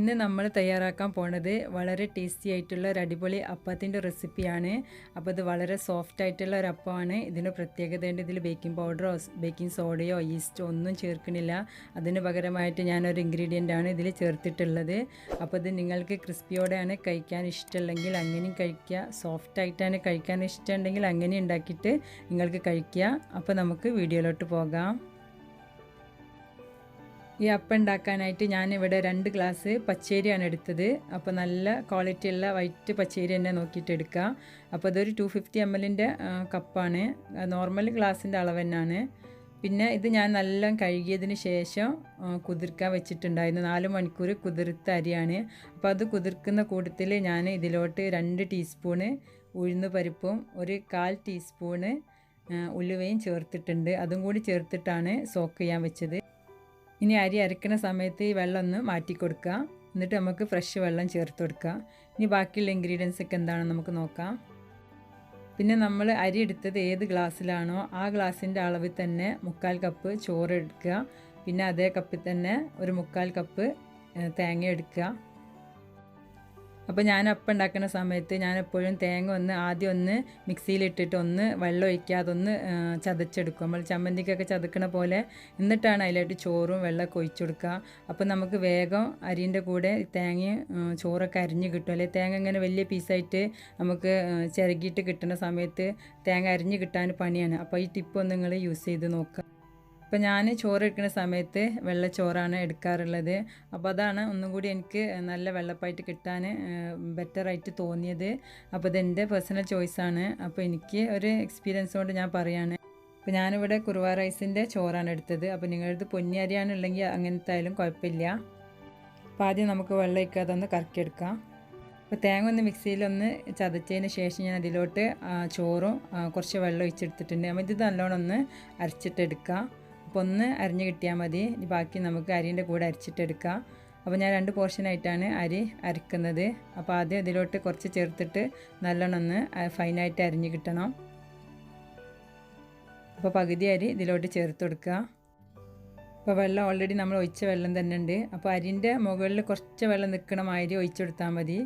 ഇന്ന് നമ്മൾ തയ്യാറാക്കാൻ പോണത് വളരെ ടേസ്റ്റി ആയിട്ടുള്ള ഒരു അടിപൊളി അപ്പത്തിൻ്റെ റെസിപ്പിയാണ്. അപ്പോൾ ഇത് വളരെ സോഫ്റ്റ് ആയിട്ടുള്ള ഒരു അപ്പമാണ്. ഇതിന് പ്രത്യേകത ഉണ്ട്, ഇതിൽ ബേക്കിംഗ് പൗഡറോ ബേക്കിംഗ് സോഡയോ ഈസ്റ്റോ ഒന്നും ചേർക്കണില്ല. അതിന് പകരമായിട്ട് ഞാനൊരു ഇൻഗ്രീഡിയൻ്റ് ആണ് ഇതിൽ ചേർത്തിട്ടുള്ളത്. അപ്പോൾ ഇത് നിങ്ങൾക്ക് ക്രിസ്പിയോടെയാണ് കഴിക്കാൻ ഇഷ്ടമുണ്ടെങ്കിൽ അങ്ങനെയും കഴിക്കുക, സോഫ്റ്റായിട്ടാണ് കഴിക്കാൻ ഇഷ്ടമുണ്ടെങ്കിൽ അങ്ങനെ ഉണ്ടാക്കിയിട്ട് നിങ്ങൾക്ക് കഴിക്കുക. അപ്പോൾ നമുക്ക് വീഡിയോയിലോട്ട് പോകാം. ഈ അപ്പം ഉണ്ടാക്കാനായിട്ട് ഞാനിവിടെ 2 ഗ്ലാസ് പച്ചരിയാണ് എടുത്തത്. അപ്പോൾ നല്ല ക്വാളിറ്റി ഉള്ള വൈറ്റ് പച്ചരി തന്നെ നോക്കിയിട്ട് എടുക്കുക. അപ്പോൾ ഇതൊരു 250 ml കപ്പാണ്, നോർമൽ ഗ്ലാസിൻ്റെ അളവ് തന്നെയാണ്. പിന്നെ ഇത് ഞാൻ നല്ല കഴുകിയതിന് ശേഷം കുതിർക്കാൻ വെച്ചിട്ടുണ്ടായിരുന്നു. 4 മണിക്കൂർ കുതിർത്ത അരിയാണ്. അപ്പോൾ അത് കുതിർക്കുന്ന കൂട്ടത്തിൽ ഞാൻ ഇതിലോട്ട് 2 ടീസ്പൂണ് ഉഴുന്ന് പരിപ്പും 1/4 ടീസ്പൂണ് ഉലുവയും ചേർത്തിട്ടുണ്ട്. അതും കൂടി ചേർത്തിട്ടാണ് സോക്ക് ചെയ്യാൻ വെച്ചത്. ഇനി അരി അരക്കുന്ന സമയത്ത് ഈ വെള്ളം ഒന്ന് മാറ്റി കൊടുക്കുക. എന്നിട്ട് നമുക്ക് ഫ്രഷ് വെള്ളം ചേർത്ത് കൊടുക്കുക. ഇനി ബാക്കിയുള്ള ഇൻഗ്രീഡിയൻസ് ഒക്കെ എന്താണെന്ന് നമുക്ക് നോക്കാം. പിന്നെ നമ്മൾ അരി എടുത്തത് ഏത് ഗ്ലാസ്സിലാണോ ആ ഗ്ലാസിൻ്റെ അളവിൽ തന്നെ 1/4 കപ്പ് ചോറ് എടുക്കുക. പിന്നെ അതേ കപ്പിൽ തന്നെ ഒരു 1/4 കപ്പ് തേങ്ങ എടുക്കുക. അപ്പോൾ ഞാൻ അപ്പം ഉണ്ടാക്കുന്ന സമയത്ത് ഞാൻ എപ്പോഴും തേങ്ങ ആദ്യം ഒന്ന് മിക്സിയിലിട്ടിട്ട് ഒന്ന് വെള്ളം ഒഴിക്കാതെ ഒന്ന് ചതച്ചെടുക്കും, നമ്മൾ ചമ്മന്തിക്കൊക്കെ ചതക്കണ പോലെ. എന്നിട്ടാണ് അതിലായിട്ട് ചോറും വെള്ളമൊക്കെ ഒഴിച്ചു കൊടുക്കുക. അപ്പോൾ നമുക്ക് വേഗം അരിൻ്റെ കൂടെ തേങ്ങയും ചോറൊക്കെ അരിഞ്ഞ് കിട്ടും. അല്ലെങ്കിൽ തേങ്ങ ഇങ്ങനെ വലിയ പീസായിട്ട് നമുക്ക് ചിരകിയിട്ട് കിട്ടുന്ന സമയത്ത് തേങ്ങ അരിഞ്ഞ് കിട്ടാൻ പണിയാണ്. അപ്പോൾ ഈ ടിപ്പ് ഒന്ന് നിങ്ങൾ യൂസ് ചെയ്ത് നോക്കുക. അപ്പോൾ ഞാൻ ചോറ് എടുക്കുന്ന സമയത്ത് വെള്ളച്ചോറാണ് എടുക്കാറുള്ളത്. അപ്പോൾ അതാണ് ഒന്നും കൂടി എനിക്ക് നല്ല വെള്ളപ്പായിട്ട് കിട്ടാൻ ബെറ്ററായിട്ട് തോന്നിയത്. അപ്പോൾ ഇതെൻ്റെ പേഴ്സണൽ ചോയ്സാണ്. അപ്പോൾ എനിക്ക് ഒരു എക്സ്പീരിയൻസ് കൊണ്ട് ഞാൻ പറയാണ്. അപ്പോൾ ഞാനിവിടെ കുറുവ റൈസിൻ്റെ ചോറാണ് എടുത്തത്. അപ്പോൾ നിങ്ങളടുത്ത് പൊന്നി അരിയാണുള്ളെങ്കിൽ അങ്ങനത്തെ ആയാലും കുഴപ്പമില്ല. അപ്പോൾ ആദ്യം നമുക്ക് വെള്ളം ഒഴിക്കാതെ ഒന്ന് കറക്കിയെടുക്കാം. അപ്പോൾ തേങ്ങ ഒന്ന് മിക്സിയിലൊന്ന് ചതച്ചതിന് ശേഷം ഞാൻ അതിലോട്ട് ചോറും കുറച്ച് വെള്ളം ഒഴിച്ചെടുത്തിട്ടുണ്ട്. അപ്പോൾ ഇത് നല്ലോണം ഒന്ന് അരച്ചിട്ടെടുക്കാം. അപ്പോൾ ഒന്ന് അരിഞ്ഞ് കിട്ടിയാൽ മതി. ഇനി ബാക്കി നമുക്ക് അരിൻ്റെ കൂടെ അരച്ചിട്ടെടുക്കാം. അപ്പോൾ ഞാൻ 2 പോർഷനായിട്ടാണ് അരി അരക്കുന്നത്. അപ്പോൾ ആദ്യം ഇതിലോട്ട് കുറച്ച് ചേർത്തിട്ട് നല്ലോണം ഒന്ന് ഫൈനായിട്ട് അരിഞ്ഞ് കിട്ടണം. അപ്പോൾ പകുതി അരി ഇതിലോട്ട് ചേർത്ത് കൊടുക്കുക. അപ്പോൾ വെള്ളം ഓൾറെഡി നമ്മൾ ഒഴിച്ച വെള്ളം തന്നെ ഉണ്ട്. അപ്പോൾ അരിൻ്റെ മുകളിൽ കുറച്ച് വെള്ളം നിൽക്കണ മാതിരി ഒഴിച്ചെടുത്താൽ മതി.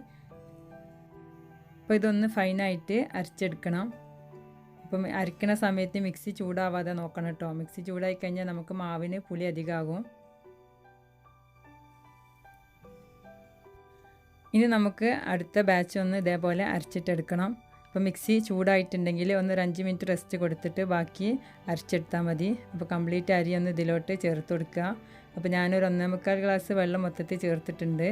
അപ്പോൾ ഇതൊന്ന് ഫൈനായിട്ട് അരച്ചെടുക്കണം. അപ്പം അരയ്ക്കണ സമയത്ത് മിക്സി ചൂടാവാതെ നോക്കണം കേട്ടോ. മിക്സി ചൂടായി കഴിഞ്ഞാൽ നമുക്ക് മാവിന് പുളി അധികമാകും. ഇനി നമുക്ക് അടുത്ത ബാച്ച് ഒന്ന് ഇതേപോലെ അരച്ചിട്ടെടുക്കണം. അപ്പോൾ മിക്സി ചൂടായിട്ടുണ്ടെങ്കിൽ ഒന്ന് 5 മിനിറ്റ് റെസ്റ്റ് കൊടുത്തിട്ട് ബാക്കി അരച്ചെടുത്താൽ മതി. അപ്പോൾ കംപ്ലീറ്റ് അരി ഒന്ന് ഇതിലോട്ട് ചേർത്ത് കൊടുക്കുക. അപ്പോൾ ഞാനൊരു 1.25 ഗ്ലാസ് വെള്ളം മൊത്തത്തിൽ ചേർത്തിട്ടുണ്ട്.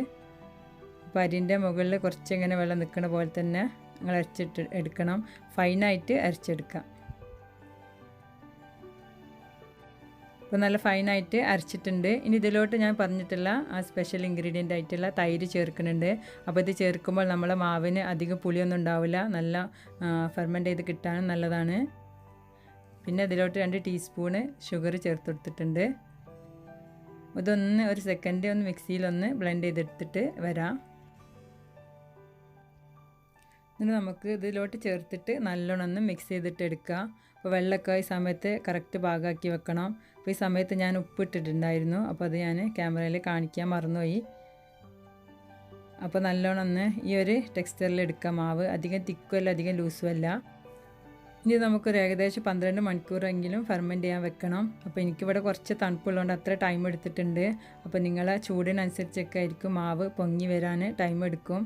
അപ്പോൾ അരിൻ്റെ മുകളിൽ കുറച്ചിങ്ങനെ വെള്ളം നിൽക്കുന്ന പോലെ തന്നെ നിങ്ങൾ അരച്ചിട്ട് എടുക്കണം. ഫൈനായിട്ട് അരച്ചെടുക്കാം. അപ്പോൾ നല്ല ഫൈനായിട്ട് അരച്ചിട്ടുണ്ട്. ഇനി ഇതിലോട്ട് ഞാൻ പറഞ്ഞിട്ടുള്ള ആ സ്പെഷ്യൽ ഇൻഗ്രീഡിയൻ്റ് ആയിട്ടുള്ള തൈര് ചേർക്കുന്നുണ്ട്. അപ്പോൾ ഇത് ചേർക്കുമ്പോൾ നമ്മളെ മാവിന് അധികം പുളിയൊന്നും ഉണ്ടാവില്ല, നല്ല ഫെർമെൻ്റ് ചെയ്ത് കിട്ടാനും നല്ലതാണ്. പിന്നെ ഇതിലോട്ട് 2 ടീസ്പൂണ് ഷുഗർ ചേർത്ത് കൊടുത്തിട്ടുണ്ട്. ഇതൊന്ന് ഒരു സെക്കൻഡ് ഒന്ന് മിക്സിയിലൊന്ന് ബ്ലെൻഡ് ചെയ്തെടുത്തിട്ട് വരാം. എന്നിട്ട് നമുക്ക് ഇതിലോട്ട് ചേർത്തിട്ട് നല്ലോണം ഒന്ന് മിക്സ് ചെയ്തിട്ട് എടുക്കുക. അപ്പോൾ വെള്ളമൊക്കെ ഈ സമയത്ത് കറക്റ്റ് ഭാഗമാക്കി വെക്കണം. അപ്പോൾ ഈ സമയത്ത് ഞാൻ ഉപ്പിട്ടിട്ടുണ്ടായിരുന്നു. അപ്പോൾ അത് ഞാൻ ക്യാമറയിൽ കാണിക്കാൻ മറന്നുപോയി. അപ്പോൾ നല്ലോണം ഒന്ന് ഈ ഒരു ടെക്സ്ചറിൽ എടുക്കാം മാവ്. അധികം തിക്കുമല്ല അധികം ലൂസും അല്ല. ഇനി നമുക്കൊരു ഏകദേശം 12 മണിക്കൂറെങ്കിലും ഫെർമെൻറ്റ് ചെയ്യാൻ വെക്കണം. അപ്പോൾ എനിക്കിവിടെ കുറച്ച് തണുപ്പുള്ളതുകൊണ്ട് അത്ര ടൈം എടുത്തിട്ടുണ്ട്. അപ്പോൾ നിങ്ങളെ ചൂടിനനുസരിച്ചൊക്കെ ആയിരിക്കും മാവ് പൊങ്ങി വരാൻ ടൈം എടുക്കും.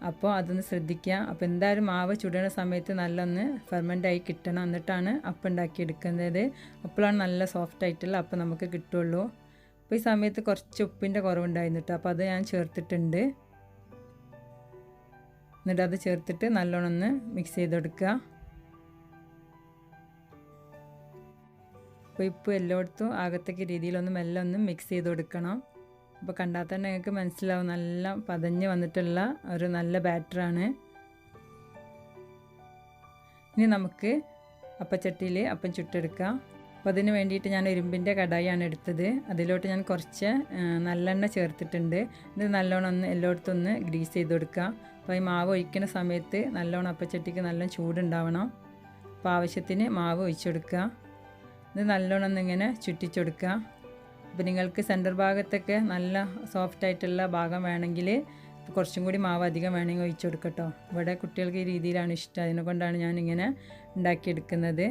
അപ്പോൾ അതൊന്ന് ശ്രദ്ധിക്കുക. അപ്പോൾ എന്തായാലും മാവ് ചുടുന്ന സമയത്ത് നല്ലൊന്ന് ഫെർമെൻ്റായി കിട്ടണം. എന്നിട്ടാണ് അപ്പം ഉണ്ടാക്കിയെടുക്കുന്നത്. അപ്പോഴാണ് നല്ല സോഫ്റ്റായിട്ടുള്ള അപ്പം നമുക്ക് കിട്ടുള്ളൂ. അപ്പോൾ ഈ സമയത്ത് കുറച്ച് ഉപ്പിൻ്റെ കുറവുണ്ടായിരുന്നു കേട്ടോ. അപ്പോൾ അത് ഞാൻ ചേർത്തിട്ടുണ്ട്. എന്നിട്ട് അത് ചേർത്തിട്ട് നല്ലോണം ഒന്ന് മിക്സ് ചെയ്ത് കൊടുക്കുക. അപ്പോൾ ഉപ്പ് എല്ലായിടത്തും ആകത്തക്ക രീതിയിലൊന്ന് മെല്ലെ ഒന്ന് മിക്സ് ചെയ്ത് കൊടുക്കണം. അപ്പോൾ കണ്ടാൽ തന്നെ നിങ്ങൾക്ക് മനസ്സിലാവും നല്ല പതഞ്ഞ് വന്നിട്ടുള്ള ഒരു നല്ല ബാറ്ററാണ്. ഇനി നമുക്ക് അപ്പച്ചട്ടിയിൽ അപ്പം ചുട്ടെടുക്കാം. അപ്പോൾ അതിന് വേണ്ടിയിട്ട് ഞാൻ ഇരുമ്പിൻ്റെ കടായിയാണ് എടുത്തത്. അതിലോട്ട് ഞാൻ കുറച്ച് നല്ലെണ്ണ ചേർത്തിട്ടുണ്ട്. ഇത് നല്ലോണം ഒന്ന് എല്ലായിടത്തും ഒന്ന് ഗ്രീസ് ചെയ്ത് കൊടുക്കുക. അപ്പോൾ ഈ മാവ് ഒഴിക്കുന്ന സമയത്ത് നല്ലോണം അപ്പച്ചട്ടിക്ക് നല്ല ചൂടുണ്ടാവണം. അപ്പോൾ ആവശ്യത്തിന് മാവ് ഒഴിച്ചു കൊടുക്കുക. ഇത് നല്ലോണം ഒന്നിങ്ങനെ ചുറ്റിച്ചെടുക്കുക. അപ്പോൾ നിങ്ങൾക്ക് സെൻറ്റർ ഭാഗത്തൊക്കെ നല്ല സോഫ്റ്റ് ആയിട്ടുള്ള ഭാഗം വേണമെങ്കിൽ കുറച്ചും കൂടി മാവ് അധികം വേണമെങ്കിൽ ഒഴിച്ചു കൊടുക്കട്ടോ. ഇവിടെ കുട്ടികൾക്ക് ഈ രീതിയിലാണ് ഇഷ്ടം, അതിനെക്കൊണ്ടാണ് ഞാനിങ്ങനെ ഉണ്ടാക്കിയെടുക്കുന്നത്.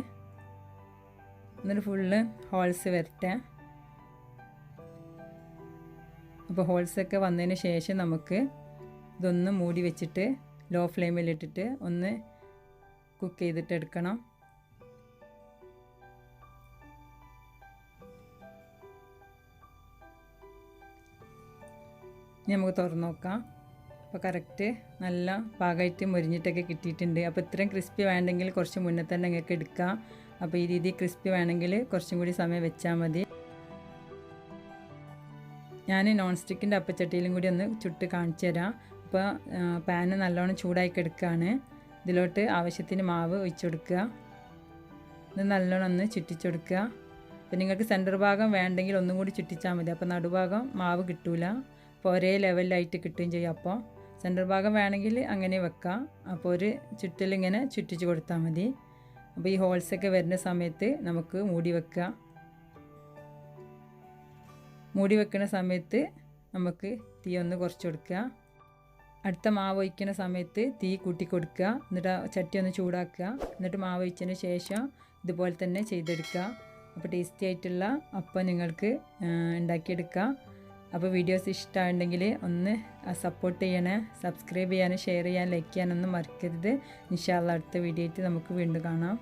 എന്നിട്ട് ഫുള്ള് ഹോൾസ് വരട്ടെ. അപ്പോൾ ഹോൾസൊക്കെ വന്നതിന് ശേഷം നമുക്ക് ഇതൊന്ന് മൂടി വെച്ചിട്ട് ലോ ഫ്ലെയിമിലിട്ടിട്ട് ഒന്ന് കുക്ക് ചെയ്തിട്ട് എടുക്കണം. ഇനി നമുക്ക് തുറന്ന് നോക്കാം. അപ്പോൾ കറക്റ്റ് നല്ല പാകമായിട്ട് മുരിഞ്ഞിട്ടൊക്കെ കിട്ടിയിട്ടുണ്ട്. അപ്പോൾ ഇത്രയും ക്രിസ്പി വേണ്ടെങ്കിൽ കുറച്ച് മുന്നേ തന്നെ നിങ്ങൾക്ക് എടുക്കാം. അപ്പോൾ ഈ രീതി ക്രിസ്പി വേണമെങ്കിൽ കുറച്ചും കൂടി സമയം വെച്ചാൽ മതി. ഞാൻ നോൺ സ്റ്റിക്കിൻ്റെ അപ്പച്ചട്ടിയിലും കൂടി ഒന്ന് ചുട്ട് കാണിച്ചു തരാം. അപ്പോൾ പാന് നല്ലോണം ചൂടായി കിടക്കുകയാണ്. ഇതിലോട്ട് ആവശ്യത്തിന് മാവ് ഒഴിച്ചു കൊടുക്കുക. ഇത് നല്ലോണം ഒന്ന് ചുറ്റിച്ചെടുക്കുക. അപ്പോൾ നിങ്ങൾക്ക് സെൻറ്റർ ഭാഗം വേണ്ടെങ്കിൽ ഒന്നും കൂടി ചുറ്റിച്ചാൽ മതി. അപ്പോൾ നടുഭാഗം മാവ് കിട്ടൂല, അപ്പോൾ ഒരേ ലെവലിലായിട്ട് കിട്ടുകയും ചെയ്യും. അപ്പോൾ സെൻറ്റർ ഭാഗം വേണമെങ്കിൽ അങ്ങനെ വെക്കാം. അപ്പോൾ ഒരു ചുറ്റലിങ്ങനെ ചുറ്റിച്ച് കൊടുത്താൽ മതി. അപ്പോൾ ഈ ഹോൾസൊക്കെ വരുന്ന സമയത്ത് നമുക്ക് മൂടി വെക്കുക. മൂടി വെക്കുന്ന സമയത്ത് നമുക്ക് തീ ഒന്ന് കുറച്ച് കൊടുക്കുക. അടുത്ത മാവ് ഒഴിക്കുന്ന സമയത്ത് തീ കൂട്ടി കൊടുക്കുക. എന്നിട്ട് ചട്ടി ഒന്ന് ചൂടാക്കുക. എന്നിട്ട് മാവ് ഒഴിച്ചതിന് ശേഷം ഇതുപോലെ തന്നെ ചെയ്തെടുക്കുക. അപ്പോൾ ടേസ്റ്റി ആയിട്ടുള്ള അപ്പം നിങ്ങൾക്ക് ഉണ്ടാക്കിയെടുക്കുക. അപ്പോൾ വീഡിയോസ് ഇഷ്ടമുണ്ടെങ്കിൽ ഒന്ന് സപ്പോർട്ട് ചെയ്യണേ. സബ്സ്ക്രൈബ് ചെയ്യാനും ഷെയർ ചെയ്യാനും ലൈക്ക് ചെയ്യാനൊന്നും മറക്കരുത്. ഇൻഷാ അല്ലാഹ് അടുത്ത വീഡിയോ ആയിട്ട് നമുക്ക് വീണ്ടും കാണാം.